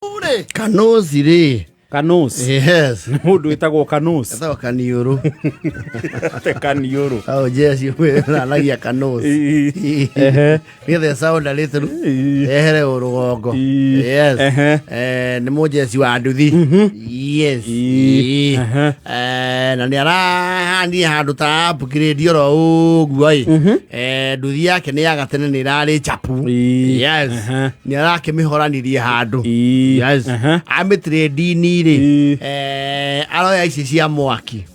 Kanosi re. Kanosi. Yes. Mundu witagwo Kanosi. Etagwo Kaniuru. Te Kaniuru. Oh yes, we na Kanosi. Nigetha sound a little. Ehere urugongo. Yes. Ni mujeci wa nduthi. Yes. Na ni arahandi handu ta upgrade ro uguo ai. Nduthi yake ni ya gatene ni rari chapu. Yes. Ni arakimihoranirie handu. Yes. Amitrade ni aroya ici cia mwaki.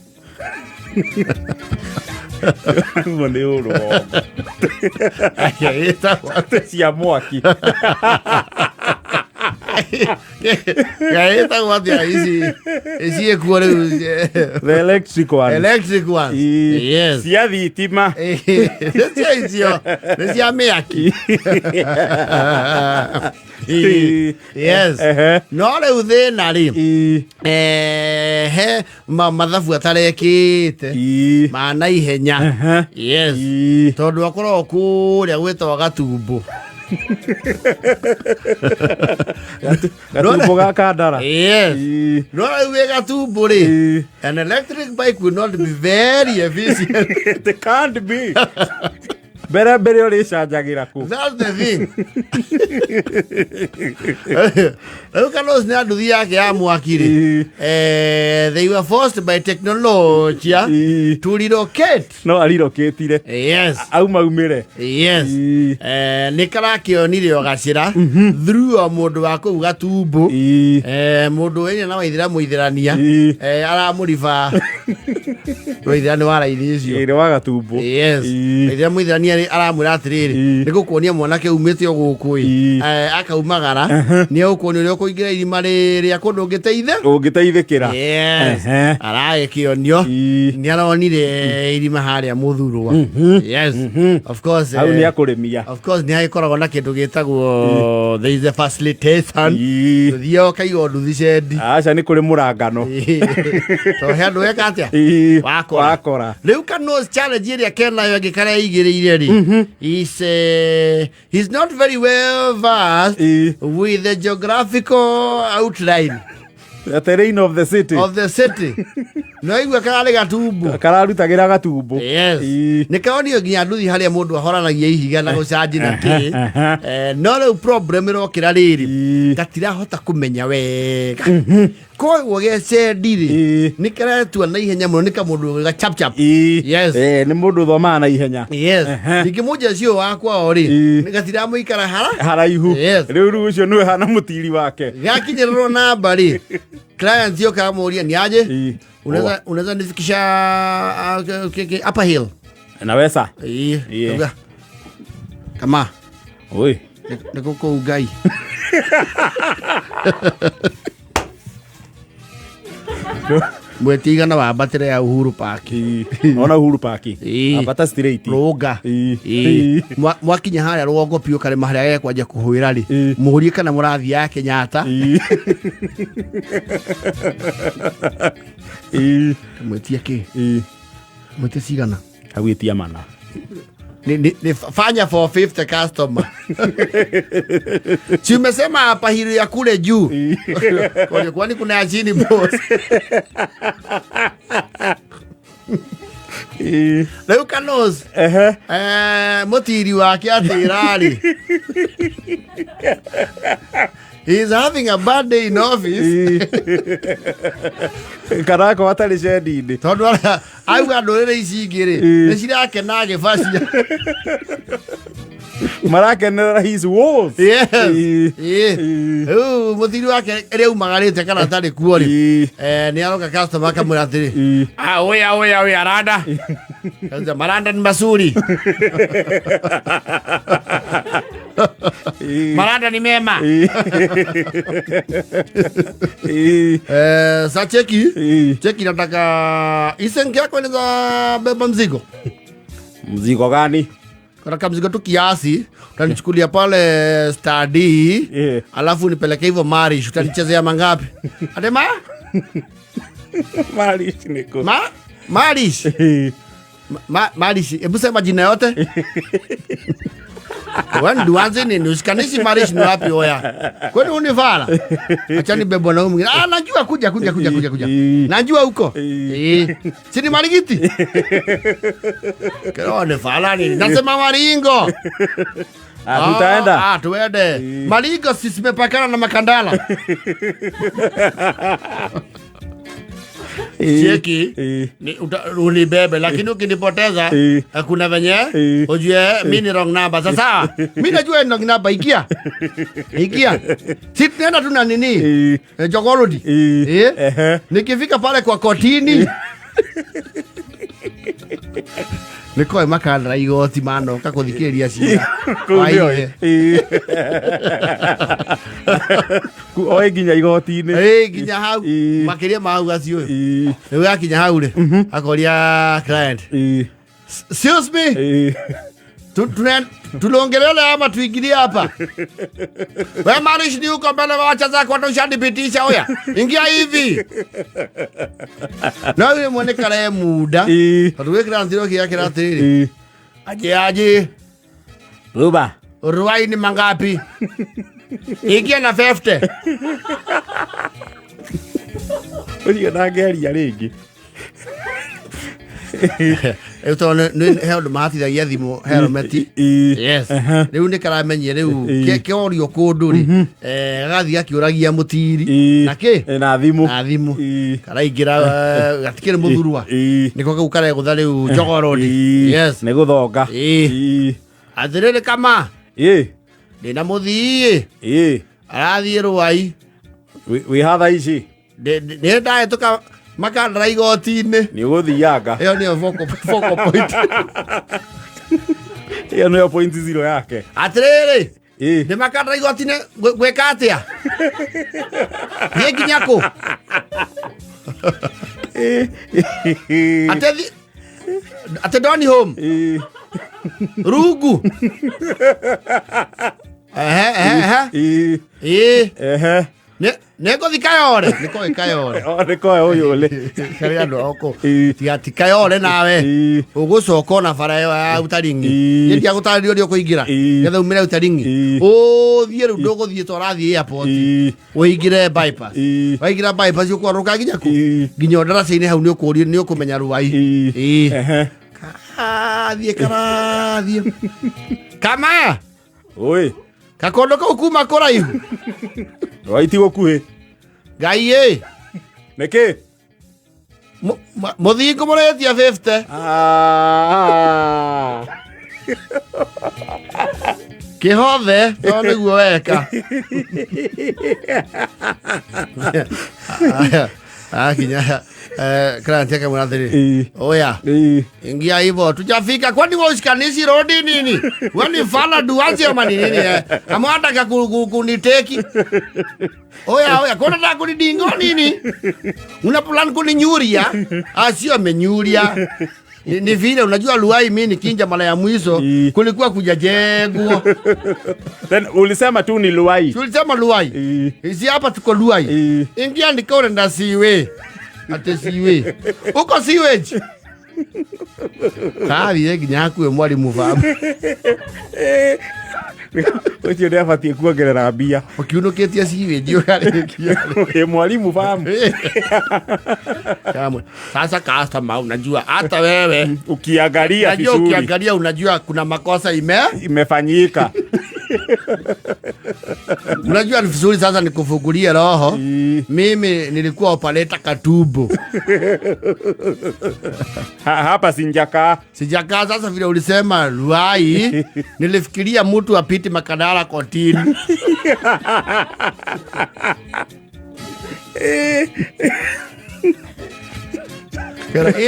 Mwone uru. Esta cia mwaki. Esta watia ici ekuo riu. The electric one. Electric one. Yes. Cia thitima. Cia icio. Ni cia miaki. Yes. No riu thina ri he mathabu atarekite mana ihenya. Yes. Tondu akorwo kuria gwitwa Gatumbu. Gatumbu ga Kandara. Yes. No riu Gatumbu ri an electric bike will not be very efficient. It can't be. Bere ori shajagira ku. That's the thing. Kanosi ni nduthi yake ya mwaki ri. They were forced by technology to relocate. No relocate. Yes. Aumire. Yes. Ni karakionire ogacira through mundu wa ku Gatumbu. Mundu wenya na waithira muithirania. Aramuriva. Waithirani wa raini icio. Ire wa Gatumbu. Yes. Waithira muithirania aramura atiriri nigukuonia mwanake umite oguku akaumagara ni ukuonia uri kuingira irima ria kundu ungiteithikira. Yes. Aragikionio ni aronire irima haria muthurwa. Yes. Of course. Au ni akurimia. Of course ni agikoragwo na kindu gitagwo there is a facilitation. Thio kaigo nduthi cendi. Aca ni kuri murangano. To he andu eka atia wakora. Riu Kanosi challenge iria kenayo agikara igiriire ri. He's not very well versed with the geographical outline. The terrain of the city. No igwe karari Gatumbu. Kararutagira Gatumbu. Yes. Nikaonio nginya nduthi haria mundu ahoranagia ihiga na gucanji na ki. No riu problem irokira riri. Gatirahota kumenya wega. Koguo gecendiri nikaretua na ihenya muno nikamundu ga chap. Yes. Ni mundu thoma na ihenya. Yes. Nikimoja cio wakwa ori nigatira muikara haraihu. Riu ucio niwe hana mutiri wake. Gakinyerero namba ri. Client yo kamuria ni aje? Unaweza nifikisha Upper Hill. Naweza? Yeah. Kama. Oi. Nikuko ugai. Mwetigana wa battery ya Uhuru Park. Ona Uhuru Park. Abata straight. Roga. Mwakinya haria rwongo pio kare maharia ya kwanja kuhuira ri. Muhurie kana murathi ya Kenyatta. Mwetia ki? Mwetia sigana. Agwitia mana. Ni fanya for 50 customer. Si umesema hapa hili ya kule juu. Kwani kuna ya chini boss. Leo Kanosi. Motiri wake atirari. He's having a bad day in office. Karako atari cendini. Tondu auga ndurire ici ingiri ni cirake na gibacia. Marakenera his walls. Yes. Muthiri wake riu magarite kana tari kuori. Ni aroka customer kamura atiri. Oya aranda. Kanza maranda ni masuri. Maranda ni mema. Sa cheki nataka isengi yako inaweza beba mzigo. Mzigo gani? Kuna mzigo tu kiasi, utanichukulia pale study, alafu nipeleke hivyo Marish, utanichezea mangapi? Adema? Marish niko. Marish. Marish, hebu sema jina yote. Wewe nduanze nini? Usikanisi marish ni wapi oya? Kwani unifala? Acha nibebwa na mwingine. Najua kuja. Najua huko. Si ni Marigiti? Kero unifala nini? Nasema Maringo. Tutaenda. Tuende. Maringo sisi tumepakana na Makandala. Cheki unibebe, lakini ukinipoteza kuna venye ujue mimi ni wrong number. Sasa mimi najua ni wrong number. Ikia si tunaenda tu na nini Jogorodi nikifika pale kwa kotini niko Makandala igoti mano kakuthikiria cia oe ginya igoti-ini ginya hau makiria mau acio niwe akinya hau ri akoria client excuse me tulongelele ama tuingilie hapa wewe marish ni uko mbele wacha zako watu ushadipitisha oya ingia hivi na yule mwonekana muda tuwekera ndiro yake ratiri aje Ruba ruwai ni mangapi ingia na 50 Urio na ngeri ya ringi Eto ni held mahatithagia thimu helmet. Yes. Riu ni karamenye riu ke orio kundu ri gathi akiuragia mutiri na ki na thimu karaingira gatikire muthurwa niko kau kare gutha riu Jogorodi. Yes. Ni guthonga athirire kama ndina muthii arathie ruwai wi hatha ici ni ndaetuka Makandala igoti-ini ni guthianga iyo ni focal point iyo ni point 0 yake atiriri ni Makandala igoti-ini gweka atia ni nginyako ate doni home rugu Neko thikayore niko ikayore niko uyule kari andu oko tigatikayore nawe ugucoka na bara ya utaringi ndia gutaririo rio kuingira getha umire utaringi thie ru nduguthie torathie airport uingire bypass waingira bypass ukwaruka nginya ndaraca-ini hau ni ukurio ni ukumenya ruwai thie kama oi kakondo kau kuma kuraihu waiti gukuhi ngai niki muthingo muretia 50 kihothe no niguo weka kinya client yake mwanathiri oya ingia hivyo tujafika kwani washikanishi rodi nini wani fala duanze ama nini amwataka kuniteki oya kona na kunidingo nini una plan kuninyuria sio amenyuria ni vile unajua Luai mimi nikinja mara ya mwisho kulikuwa kujajengwa. Then ulisema tu ni Luai. Tulisema Luai. Hizi hapa tuko Luai. Ingia ndikaone nda siwe. Ate siwe. Uko sewage. Kavi yegi nyaku ya mwalimu famu. Wewe ndio afatie kuongerera mbia. Ukiunuketia sewage yo kale kia. Mwalimu famu. Kama sasa customer unajua hata wewe ukiangalia vizuri. Unajua ukiangalia unajua kuna makosa imefanyika. Unajua ni vizuri sasa nikufungulie roho. Mimi nilikuwa operator Katubo. Hapa Sinjaka sasa vile ulisema Luai nilifikiria mtu apiti Makandala kotini.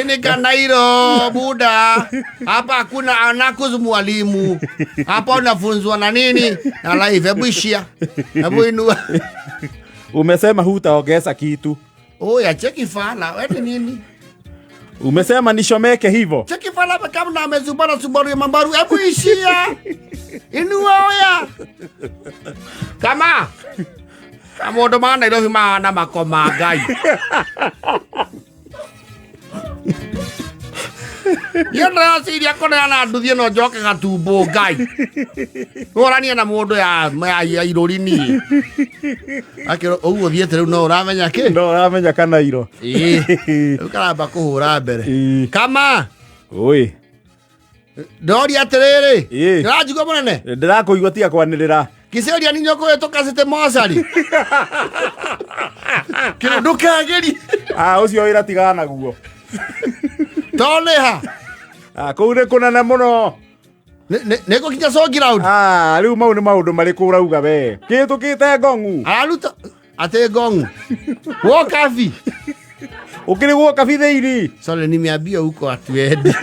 Ini Kanairo buda. Hapa hakuna anakuzu mwalimu. Hapa unafunzwa na nini? Na live hebu ishia. Hebu inua. Umesema hutaongeza kitu. Ya cheki fala. Wewe nini? Umesema nishomeke hivyo. Cheki fala kama na amezubana Subaru ya Mambaru. Hebu ishia. Inua oya. Kama ndo maana ilo maana makoma gai. Yona siria kona na nduthie no njoke gatumbo ngai. Orania na mundu ya irori ni. Akiro uguo thiete riu no uramenya ki? No uramenya kana iro. Ukaramba kuhura mbere. Kama. Oi. Ndori atiriri. Ndirajuga munene. Ndirakuigua tia kwanirira. Kiseria ni nyoko yeto kasete mosari. Kino ndukageri. Ucio wira tigana guo. Toneha. Kune kunene muno. Neko kinya sogi round. Riu mau ni maundu mariku urauga we. Kitukite ngongu. Aruta ate ngongu. Wo kafi. Ukiri wo kafi theiri. Sole nimeambia huko atuende.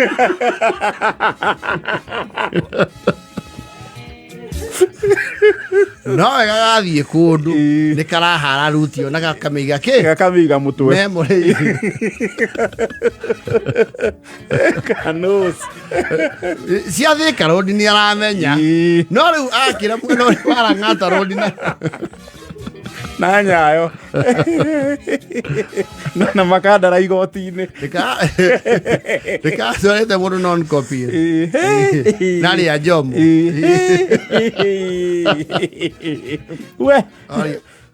No gathie kundu ni karahara rutio na gakamiga ki gakamiga mutwe memory kanus cia thika rodi ni aramenya no riu akira mwena uri warang'ata rodi na nyayo na makandara igoti-ini rika sorete mundu non copy nani ya jomo we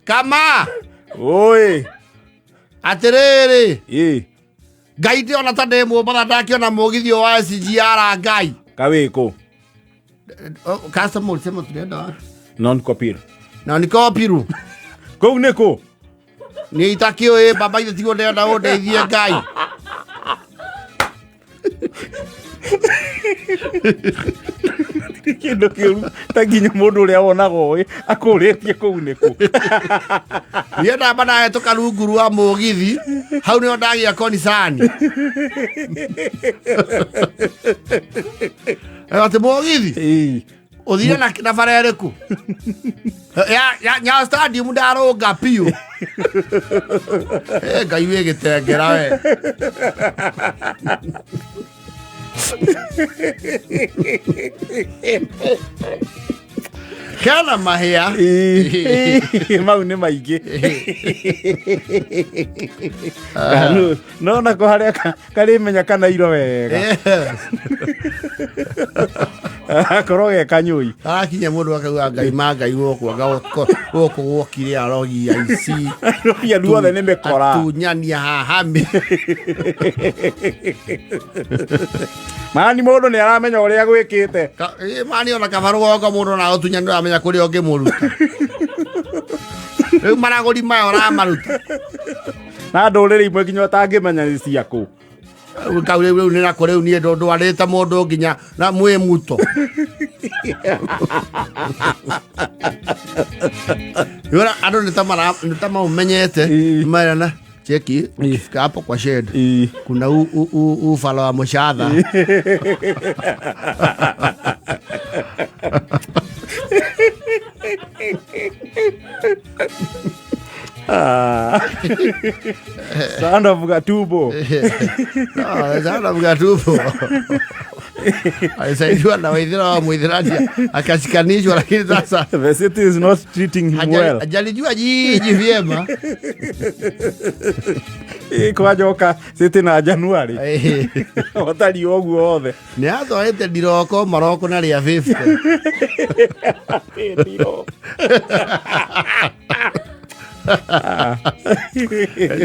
kama oi atiriri ngai ndi ona ta ndemo bara ndakiona mugithio wa SGR ngai kawiko customer sema tunaenda non copy ru kou niko ni itakio baba ithe tigo ndenda undeithie ngai kindu kiu taginya mundu uria wonago akuritie kou niko ni ndamba nae tukarunguru wa mugithi hau ni ndagia concern ate mugithi uthire na bara iriku ya stadium ndarunga piu ngai wi gitengera we kana mahia mau ni maingi no na ko haria kari menya kana iro wega akoroge kanyui akinya mundu akauga ngai mangai wokwa goko wokire arogi aici ya luothe ni mikora tunyania hahami mani mundu ni aramenya uria gwikite mani ona kabaru goka mundu na utunyania aramenya kuri onge muruta riu maraguri mayo ramaruta na nduriri imwe nginya utangimenya ni ciaku kaure riu ni nako riu ni ndwarite mundu nginya na mwi muto yora ando ni tama umenyete marana cheki fika hapo kwa shed kuna ufala wa mshadha Sound of Gatubo. No, sound of Gatubo. Alisaidiwa na waithira wa muithiraji akashikanishwa, lakini sasa the city is not treating him well. Hajalijua jiji vyema. Kwa joka city na Januari. Watali oguo othe. Ni atwarite ndiroko maroko na ria 50. Ndiro.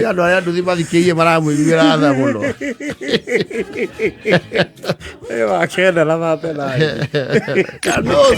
Ya ndo ya nduthi mathikirie maramwiguira tha muno. Wa kenda la mapela. Kano